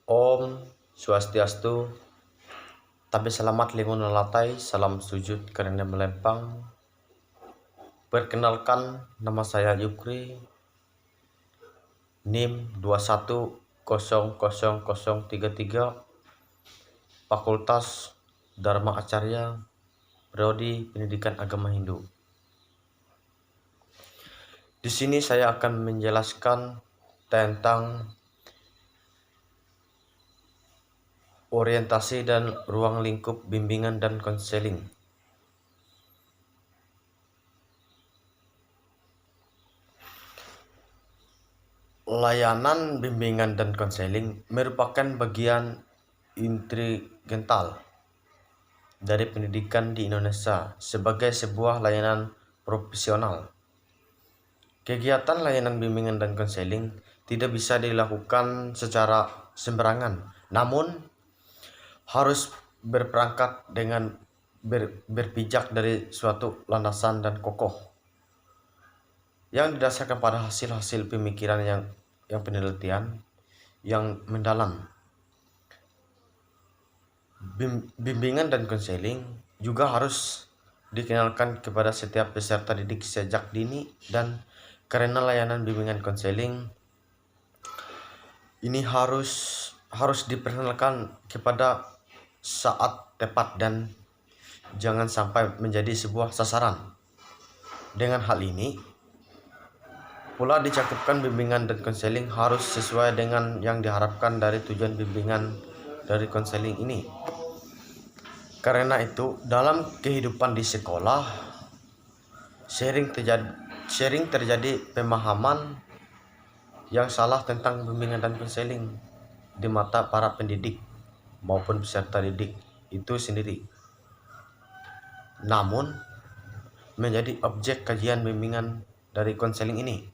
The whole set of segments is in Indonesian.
Om Swastiastu, tapi selamat lingun nalatai, salam sujud karena melempang. Perkenalkan, nama saya Yukri, NIM 21000033, Fakultas Dharma Acarya, Prodi Pendidikan Agama Hindu. Di sini saya akan menjelaskan tentang orientasi dan ruang lingkup bimbingan dan konseling. Layanan bimbingan dan konseling merupakan bagian integral dari pendidikan di Indonesia sebagai sebuah layanan profesional. Kegiatan layanan bimbingan dan konseling tidak bisa dilakukan secara sembarangan, namun harus berperangkat dengan berpijak dari suatu landasan dan kokoh yang didasarkan pada hasil-hasil pemikiran yang penelitian yang mendalam. Bimbingan dan konseling juga harus dikenalkan kepada setiap peserta didik sejak dini, dan karena layanan bimbingan konseling ini harus diperkenalkan kepada saat tepat dan jangan sampai menjadi sebuah sasaran. Dengan hal ini pula dicakupkan bimbingan dan konseling harus sesuai dengan yang diharapkan dari tujuan bimbingan dari konseling ini. Karena itu, dalam kehidupan di sekolah sering terjadi pemahaman yang salah tentang bimbingan dan konseling di mata para pendidik maupun peserta didik itu sendiri. Namun, menjadi objek kajian bimbingan dari konseling ini.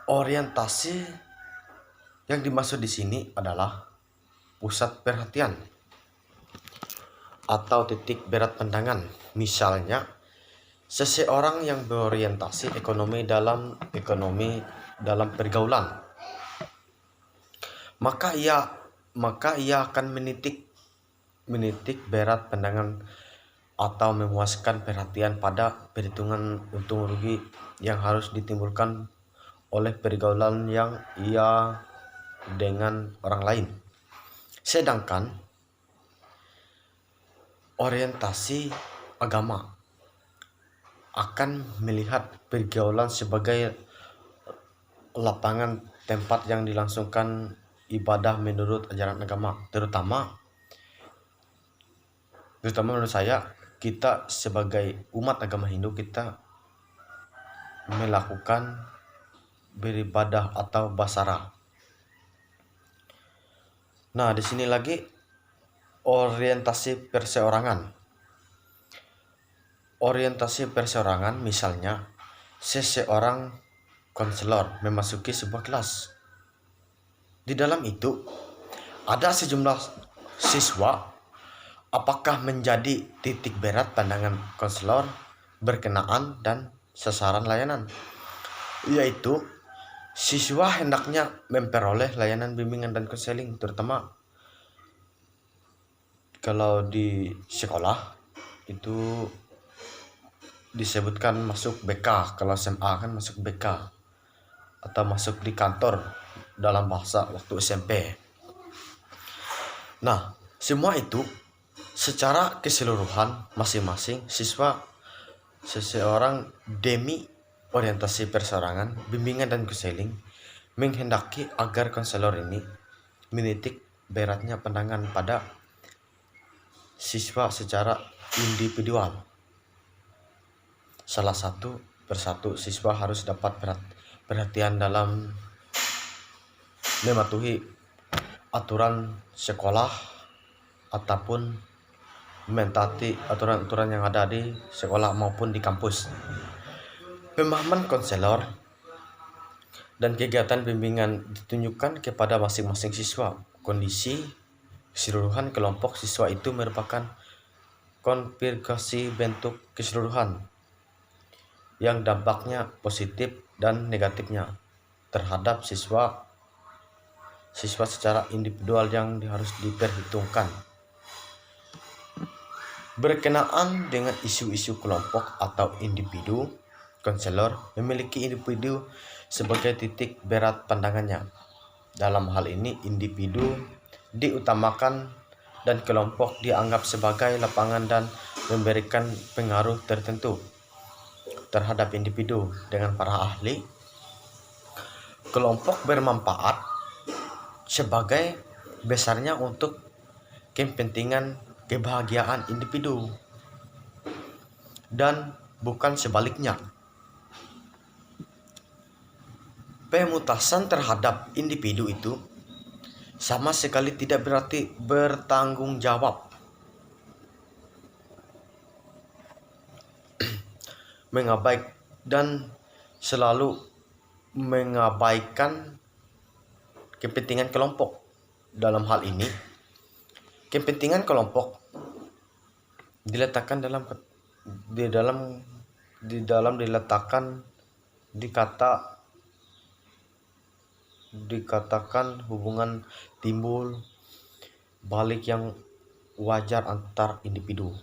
Orientasi yang dimaksud di sini adalah pusat perhatian atau titik berat pandangan. Misalnya, seseorang yang berorientasi ekonomi dalam pergaulan, maka ia akan menitik berat pandangan atau memuaskan perhatian pada perhitungan untung rugi yang harus ditimbulkan oleh pergaulan yang ia dengan orang lain. Sedangkan orientasi agama akan melihat pergaulan sebagai lapangan tempat yang dilangsungkan ibadah menurut ajaran agama, terutama menurut saya, kita sebagai umat agama Hindu, kita melakukan beribadah atau basara. Nah, di sini lagi orientasi perseorangan. Orientasi perseorangan misalnya seseorang konselor memasuki sebuah kelas. Di dalam itu ada sejumlah siswa. Apakah menjadi titik berat pandangan konselor berkenaan dan sasaran layanan, yaitu siswa hendaknya memperoleh layanan bimbingan dan konseling, terutama kalau di sekolah itu disebutkan masuk BK, kalau SMA kan masuk BK atau masuk di kantor dalam bahasa waktu SMP. Nah, semua itu secara keseluruhan masing-masing siswa seseorang demi orientasi perseorangan, bimbingan dan konseling menghendaki agar konselor ini menitik beratnya pandangan pada siswa secara individual. Salah satu persatu siswa harus dapat perhatian dalam mematuhi aturan sekolah ataupun mentaati aturan-aturan yang ada di sekolah maupun di kampus. Pemahaman konselor dan kegiatan bimbingan ditunjukkan kepada masing-masing siswa. Kondisi keseluruhan kelompok siswa itu merupakan konfigurasi bentuk keseluruhan yang dampaknya positif dan negatifnya terhadap siswa secara individual yang harus diperhitungkan. Berkenaan dengan isu-isu kelompok atau individu, konselor memiliki individu sebagai titik berat pandangannya. Dalam hal ini, individu diutamakan dan kelompok dianggap sebagai lapangan dan memberikan pengaruh tertentu terhadap individu. Dengan para ahli, kelompok bermanfaat sebagai besarnya untuk kepentingan kebahagiaan individu dan bukan sebaliknya. Pemutasan terhadap individu itu sama sekali tidak berarti bertanggung jawab, mengabaikan dan selalu mengabaikan kepentingan kelompok. Dalam hal ini, kepentingan kelompok diletakkan dikatakan hubungan timbul balik yang wajar antar individu.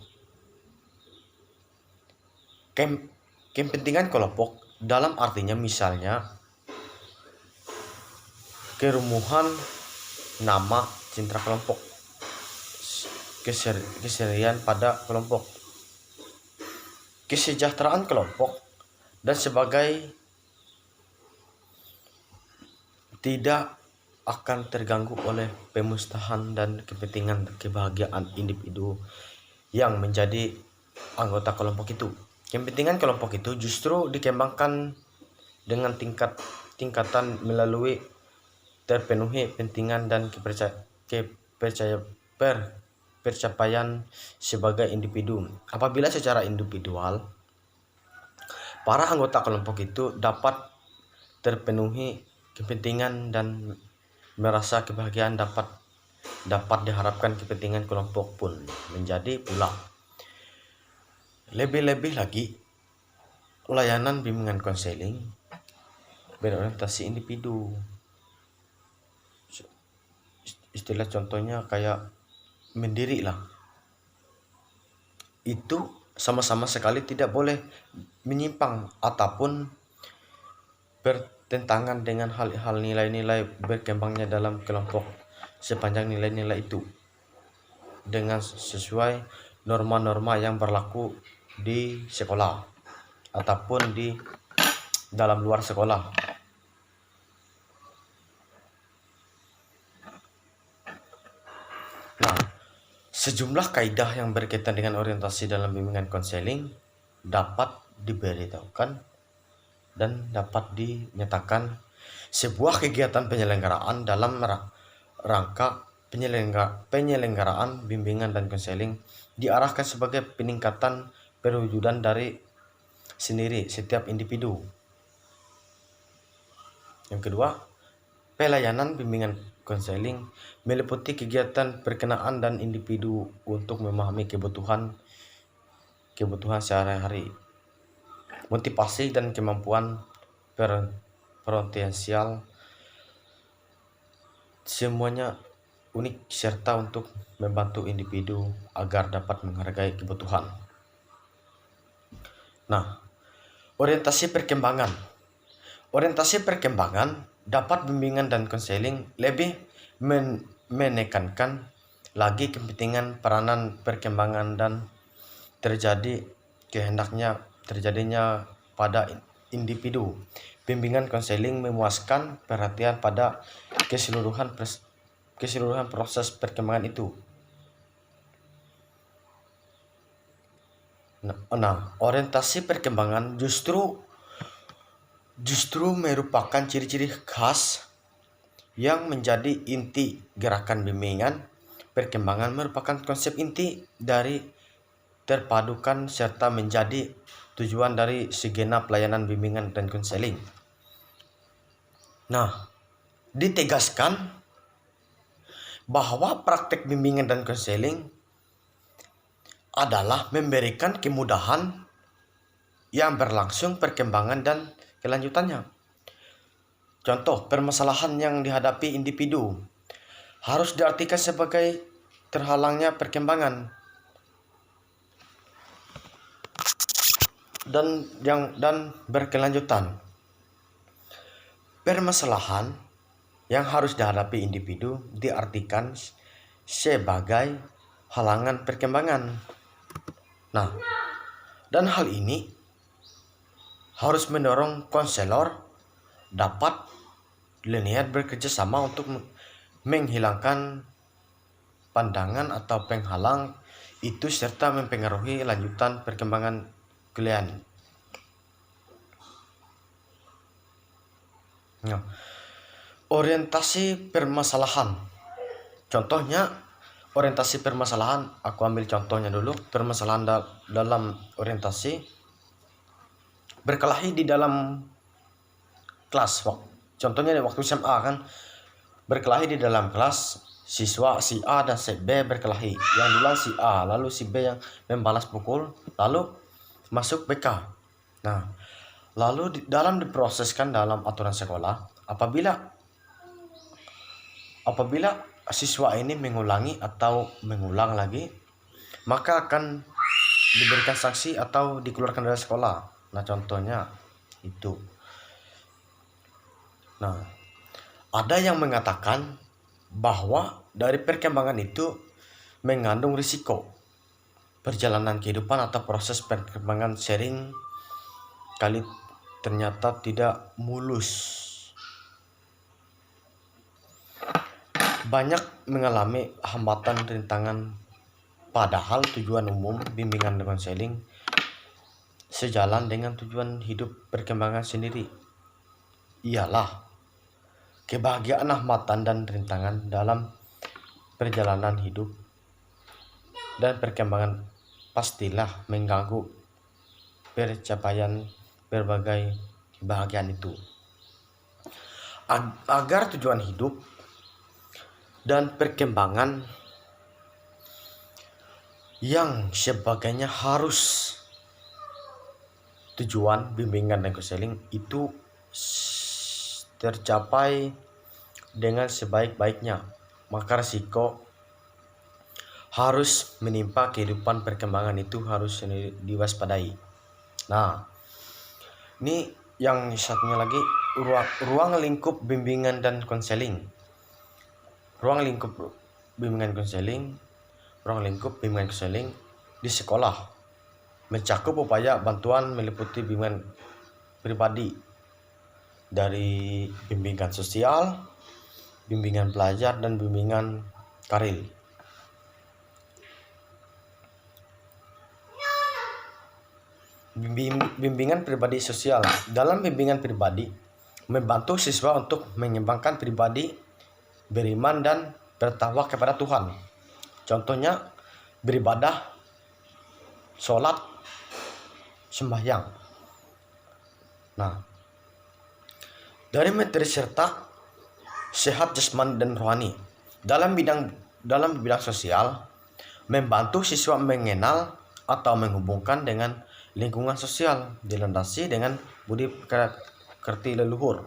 Kepentingan kelompok dalam artinya misalnya kerumuhan nama citra kelompok, keserian pada kelompok, kesejahteraan kelompok, dan sebagai tidak akan terganggu oleh pemusnahan dan kepentingan kebahagiaan individu yang menjadi anggota kelompok itu. Kepentingan kelompok itu justru dikembangkan dengan tingkatan melalui terpenuhi kepentingan dan percapaian sebagai individu. Apabila secara individual para anggota kelompok itu dapat terpenuhi kepentingan dan merasa kebahagiaan, dapat diharapkan kepentingan kelompok pun menjadi pula. Lebih-lebih lagi, layanan bimbingan konseling berorientasi individu. Istilah contohnya kayak mendiri lah. Itu sama-sama sekali tidak boleh menyimpang ataupun bertentangan dengan hal-hal nilai-nilai berkembangnya dalam kelompok sepanjang nilai-nilai itu dengan sesuai norma-norma yang berlaku di sekolah ataupun di dalam luar sekolah. Nah, sejumlah kaidah yang berkaitan dengan orientasi dalam bimbingan konseling dapat diberitahukan dan dapat dinyatakan. Sebuah kegiatan penyelenggaraan dalam rangka penyelenggaraan bimbingan dan konseling diarahkan sebagai peningkatan perwujudan dari sendiri setiap individu. Yang kedua, pelayanan bimbingan konseling meliputi kegiatan berkenaan dan individu untuk memahami kebutuhan sehari-hari, motivasi dan kemampuan potensial semuanya unik serta untuk membantu individu agar dapat menghargai kebutuhan. Nah, orientasi perkembangan dapat bimbingan dan konseling lebih menekankan lagi kepentingan peranan perkembangan dan terjadinya pada individu. Bimbingan konseling memuaskan perhatian pada keseluruhan proses perkembangan itu. Nah, orientasi perkembangan justru merupakan ciri-ciri khas yang menjadi inti gerakan bimbingan perkembangan, merupakan konsep inti dari terpadukan serta menjadi tujuan dari segenap layanan bimbingan dan konseling. Nah, ditegaskan bahwa praktek bimbingan dan konseling adalah memberikan kemudahan yang berlangsung perkembangan dan kelanjutannya. Contoh, permasalahan yang dihadapi individu harus diartikan sebagai terhalangnya perkembangan dan berkelanjutan. Permasalahan yang harus dihadapi individu diartikan sebagai halangan perkembangan. Nah, dan hal ini harus mendorong konselor dapat linear bekerja sama untuk menghilangkan pandangan atau penghalang itu serta mempengaruhi lanjutan perkembangan klien. Nah, orientasi permasalahan. Contohnya orientasi permasalahan, aku ambil contohnya dulu. Permasalahan dalam orientasi berkelahi di dalam kelas. Contohnya waktu SMA kan, berkelahi di dalam kelas, siswa si A dan si B berkelahi. Yang duluan si A, lalu si B yang membalas pukul, lalu masuk BK. Nah, lalu dalam diproseskan dalam aturan sekolah, apabila siswa ini mengulangi atau mengulang lagi, maka akan diberikan sanksi atau dikeluarkan dari sekolah. Nah, contohnya itu. Nah, ada yang mengatakan bahwa dari perkembangan itu mengandung risiko. Perjalanan kehidupan atau proses perkembangan sering kali ternyata tidak mulus. Banyak mengalami hambatan rintangan, padahal tujuan umum bimbingan dan konseling sejalan dengan tujuan hidup perkembangan sendiri, ialah kebahagiaan, hambatan dan rintangan dalam perjalanan hidup dan perkembangan pastilah mengganggu pencapaian berbagai kebahagiaan itu. Agar tujuan hidup dan perkembangan yang sebagainya harus tujuan bimbingan dan konseling itu tercapai dengan sebaik-baiknya, maka risiko harus menimpa kehidupan perkembangan itu harus diwaspadai. Nah, ini yang satunya lagi, ruang lingkup bimbingan dan konseling. Ruang lingkup bimbingan konseling di sekolah mencakup upaya bantuan meliputi bimbingan pribadi dari bimbingan sosial, bimbingan belajar dan bimbingan karir. Bimbingan pribadi sosial. Dalam bimbingan pribadi membantu siswa untuk mengembangkan pribadi, beriman dan bertakwa kepada Tuhan. Contohnya beribadah, sholat, sembahyang. Nah, dari materi serta sehat jasmani dan rohani. Dalam bidang sosial membantu siswa mengenal atau menghubungkan dengan lingkungan sosial dilandasi dengan budi pekerti leluhur.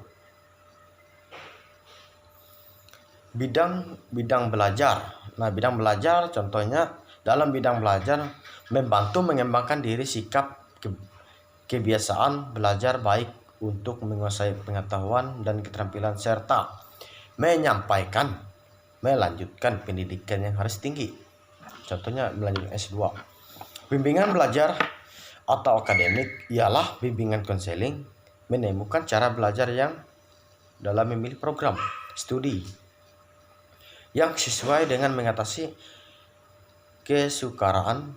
Bidang belajar. Nah, bidang belajar contohnya dalam bidang belajar membantu mengembangkan diri, sikap, kebiasaan belajar baik untuk menguasai pengetahuan dan keterampilan serta melanjutkan pendidikan yang harus tinggi. Contohnya melanjutkan S2. Bimbingan belajar atau akademik ialah bimbingan konseling menemukan cara belajar yang dalam memilih program studi yang sesuai dengan mengatasi kesukaraan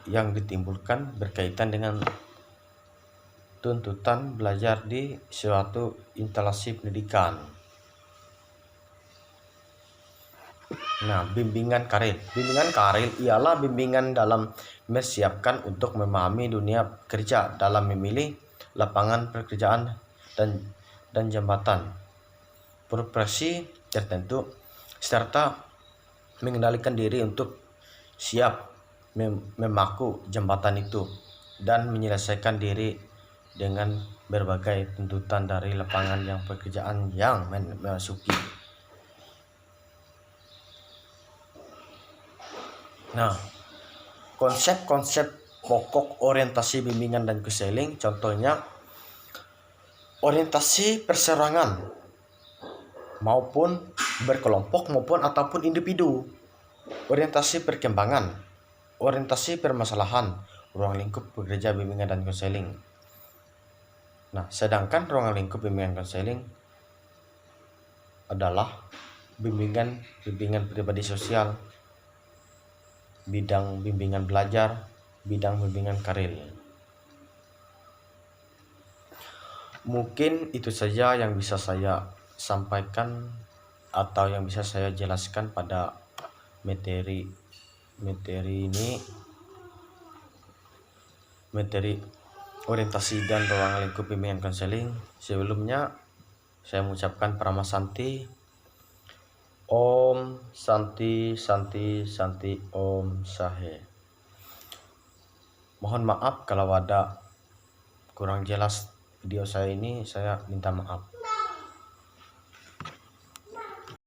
yang ditimbulkan berkaitan dengan tuntutan belajar di suatu instalasi pendidikan. Nah, bimbingan karir. Bimbingan karir ialah bimbingan dalam mempersiapkan untuk memahami dunia kerja dalam memilih lapangan pekerjaan dan jabatan profesi tertentu serta mengendalikan diri untuk siap memaku jabatan itu. dan menyelesaikan diri dengan berbagai tuntutan dari lapangan yang pekerjaan yang memasuki. Nah, konsep-konsep pokok orientasi bimbingan dan konseling contohnya orientasi perseorangan maupun berkelompok maupun ataupun individu, orientasi perkembangan, orientasi permasalahan, ruang lingkup pekerja bimbingan dan konseling. Nah, sedangkan ruang lingkup bimbingan konseling adalah bimbingan pribadi sosial, bidang bimbingan belajar, bidang bimbingan karir. Mungkin itu saja yang bisa saya sampaikan atau yang bisa saya jelaskan pada materi ini, materi orientasi dan ruang lingkup bimbingan konseling. Sebelumnya saya mengucapkan Prama Santi, Om Santi Santi Santi Om Sahe. Mohon maaf kalau ada kurang jelas video saya ini, saya minta maaf.